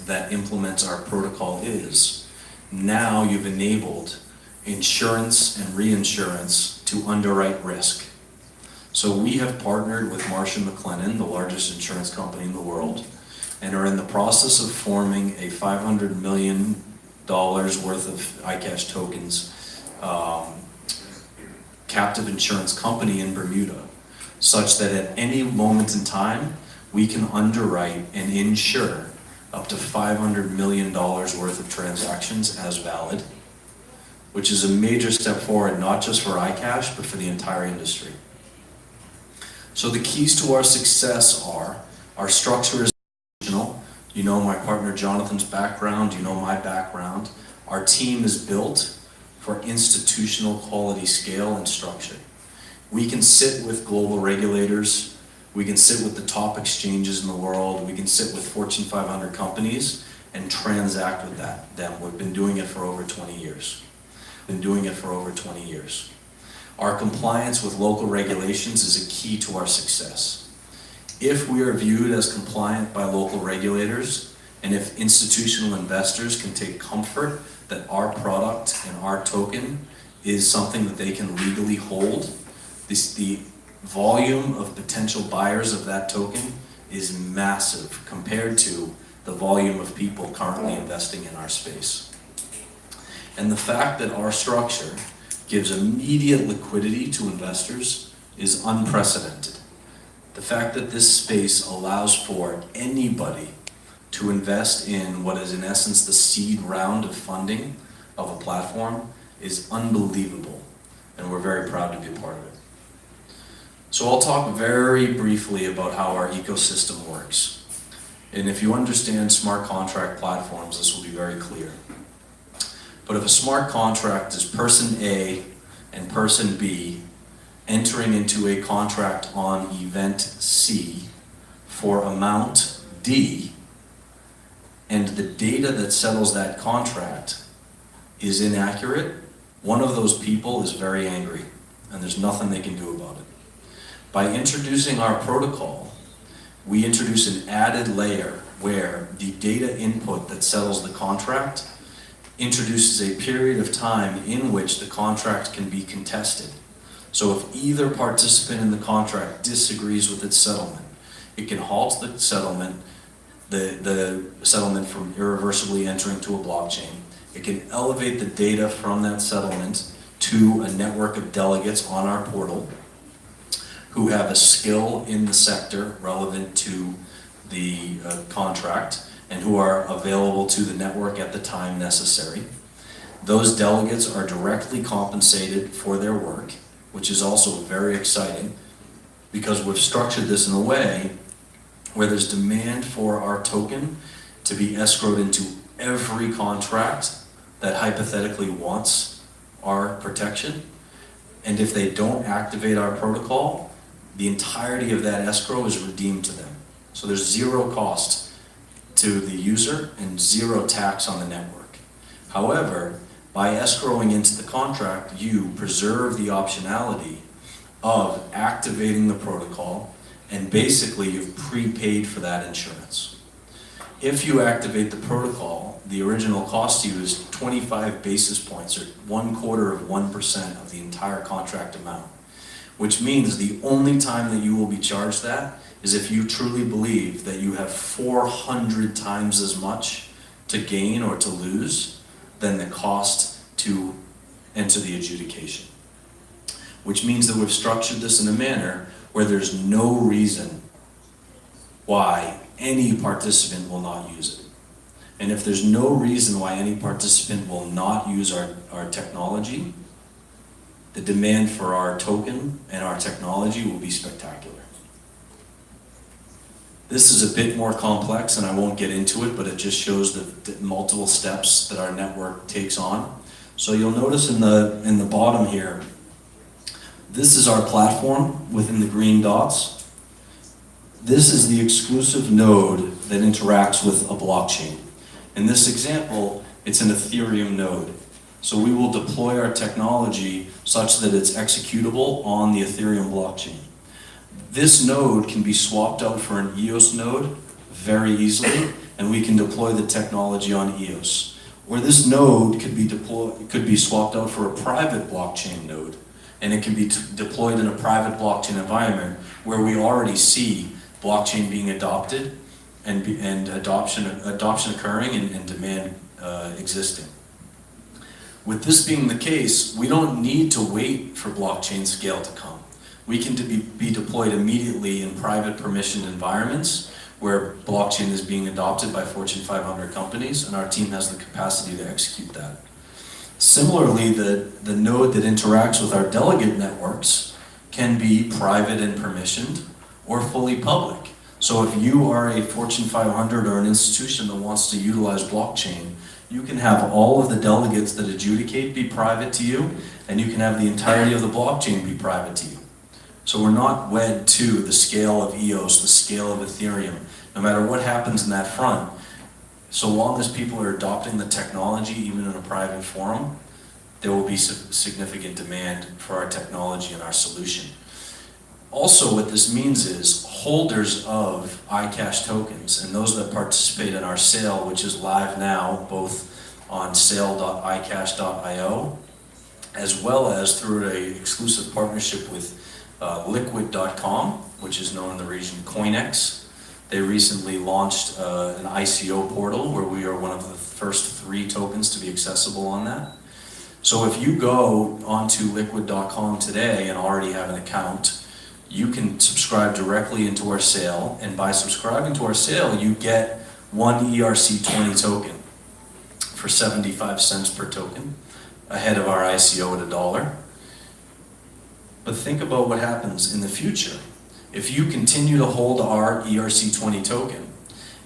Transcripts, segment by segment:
that implements our protocol is, now you've enabled insurance and reinsurance to underwrite risk. So we have partnered with Marsh & McLennan, the largest insurance company in the world, and are in the process of forming a $500 million worth of Icash tokens captive insurance company in Bermuda, such that at any moment in time, we can underwrite and insure up to $500 million worth of transactions as valid, which is a major step forward, not just for Icash, but for the entire industry. So the keys to our success are, our structure is original. You know my partner Jonathan's background, you know my background. Our team is built for institutional quality scale and structure. We can sit with global regulators, we can sit with the top exchanges in the world, we can sit with Fortune 500 companies and transact with them. We've been doing it for over 20 years. Our compliance with local regulations is a key to our success. If we are viewed as compliant by local regulators, and if institutional investors can take comfort that our product and our token is something that they can legally hold, the volume of potential buyers of that token is massive compared to the volume of people currently investing in our space. And the fact that our structure gives immediate liquidity to investors is unprecedented. The fact that this space allows for anybody to invest in what is in essence the seed round of funding of a platform is unbelievable, and we're very proud to be a part of it. So I'll talk very briefly about how our ecosystem works. And if you understand smart contract platforms, this will be very clear. But if a smart contract is person A and person B entering into a contract on event C for amount D, and the data that settles that contract is inaccurate, one of those people is very angry, and there's nothing they can do about it. By introducing our protocol, we introduce an added layer where the data input that settles the contract introduces a period of time in which the contract can be contested. So if either participant in the contract disagrees with its settlement, it can halt the settlement, the settlement from irreversibly entering to a blockchain. It can elevate the data from that settlement to a network of delegates on our portal who have a skill in the sector relevant to the contract and who are available to the network at the time necessary. Those delegates are directly compensated for their work, which is also very exciting because we've structured this in a way where there's demand for our token to be escrowed into every contract that hypothetically wants our protection. And if they don't activate our protocol, the entirety of that escrow is redeemed to them. So there's zero cost to the user and zero tax on the network. However, by escrowing into the contract, you preserve the optionality of activating the protocol, and basically you've prepaid for that insurance. If you activate the protocol, the original cost to you is 25 basis points, or 0.25% of the entire contract amount, which means the only time that you will be charged that is if you truly believe that you have 400 times as much to gain or to lose than the cost to enter the adjudication. Which means that we've structured this in a manner where there's no reason why any participant will not use it. And if there's no reason why any participant will not use our technology, the demand for our token and our technology will be spectacular. This is a bit more complex and I won't get into it, but it just shows the multiple steps that our network takes on. So you'll notice in the bottom here, this is our platform within the green dots. This is the exclusive node that interacts with a blockchain. In this example, it's an Ethereum node. So we will deploy our technology such that it's executable on the Ethereum blockchain. This node can be swapped out for an EOS node very easily, and we can deploy the technology on EOS. Or this node could be swapped out for a private blockchain node, and it can be deployed in a private blockchain environment where we already see blockchain being adopted and adoption occurring and demand existing. With this being the case, we don't need to wait for blockchain scale to come. We can be deployed immediately in private permissioned environments where blockchain is being adopted by Fortune 500 companies, and our team has the capacity to execute that. Similarly, the node that interacts with our delegate networks can be private and permissioned or fully public. So if you are a Fortune 500 or an institution that wants to utilize blockchain, you can have all of the delegates that adjudicate be private to you, and you can have the entirety of the blockchain be private to you. So we're not wed to the scale of EOS, the scale of Ethereum. No matter what happens in that front, so long as people are adopting the technology, even in a private forum, there will be significant demand for our technology and our solution. Also, what this means is holders of Icash tokens and those that participate in our sale, which is live now, both on sale.icash.io, as well as through an exclusive partnership with Liquid.com, which is known in the region CoinEx. They recently launched an ICO portal where we are one of the first 3 tokens to be accessible on that. So if you go onto Liquid.com today and already have an account, you can subscribe directly into our sale, and by subscribing to our sale, you get 1 ERC20 token for 75 cents per token, ahead of our ICO at $1. But think about what happens in the future. If you continue to hold our ERC20 token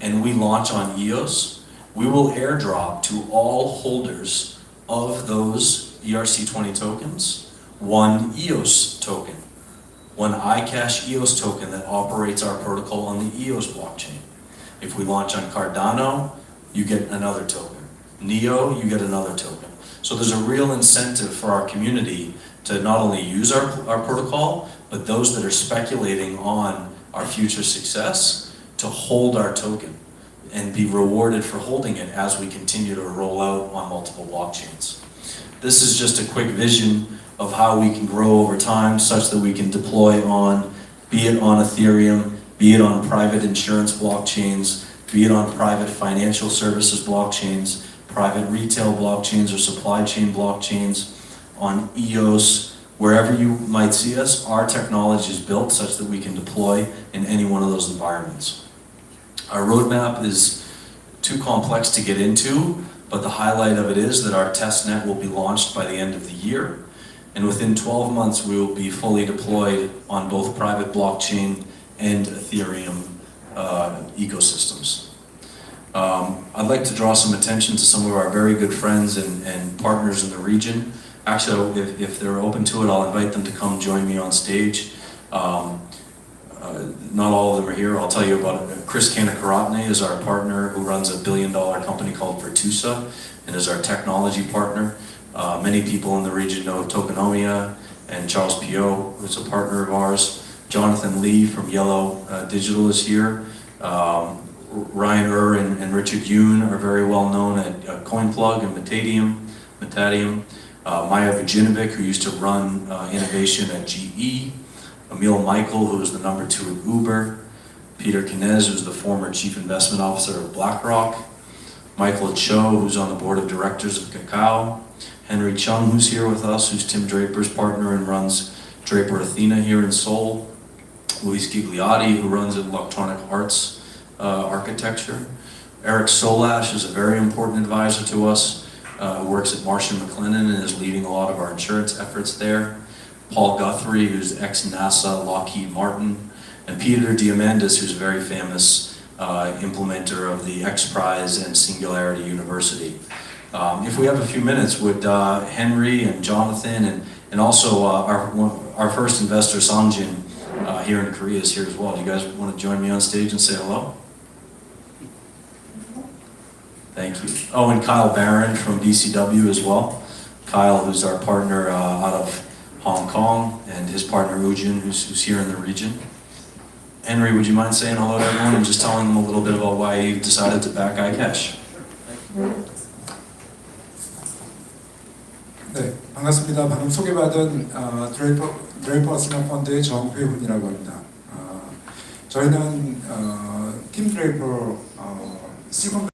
and we launch on EOS, we will airdrop to all holders of those ERC20 tokens 1 EOS token, 1 Icash EOS token that operates our protocol on the EOS blockchain. If we launch on Cardano, you get another token. Neo, you get another token. So there's a real incentive for our community to not only use our protocol, but those that are speculating on our future success to hold our token and be rewarded for holding it as we continue to roll out on multiple blockchains. This is just a quick vision of how we can grow over time such that we can deploy on, be it on Ethereum, be it on private insurance blockchains, be it on private financial services blockchains, private retail blockchains or supply chain blockchains, on EOS, wherever you might see us, our technology is built such that we can deploy in any one of those environments. Our roadmap is too complex to get into, but the highlight of it is that our testnet will be launched by the end of the year, and within 12 months we will be fully deployed on both private blockchain and Ethereum ecosystems. I'd like to draw some attention to some of our very good friends and partners in the region. Actually, if they're open to it, I'll invite them to come join me on stage. Not all of them are here. I'll tell you about it. Chris Kanakaratne is our partner who runs a billion-dollar company called Virtusa and is our technology partner. Many people in the region know Tokenomia and Charles Pio, who's a partner of ours. Jonathan Lee from Yellow Digital is here. Ryan and Richard Yoon are very well known at CoinPlug and Metadium. Maya Vujinovic, who used to run innovation at GE. Emil Michael, who was the number 2 at Uber. Peter Kinez, who's the former chief investment officer of BlackRock. Michael Cho, who's on the board of directors of Kakao. Henry Chung, who's here with us, who's Tim Draper's partner and runs Draper Athena here in Seoul. Luis Gigliotti, who runs Electronic Arts Architecture. Eric Solash is a very important advisor to us. Who works at Marsh & McLennan and is leading a lot of our insurance efforts there. Paul Guthrie, who's ex-NASA Lockheed Martin, and Peter Diamandis, who's a very famous implementer of the X Prize and Singularity University. If we have a few minutes, would Henry and Jonathan and also our first investor, Sangjin, here in Korea is here as well. Do you guys want to join me on stage and say hello? Thank you. Oh, and Kyle Barron from BCW as well. Kyle, who's our partner out of Hong Kong, and his partner Ujin, who's here in the region. Henry, would you mind saying hello to everyone and just telling them a little bit about why you decided to back Icash? 네, 반갑습니다. 방금 소개받은 드레이퍼스나 펀드의 정회훈이라고 합니다. 저희는 팀 드레이퍼 실컷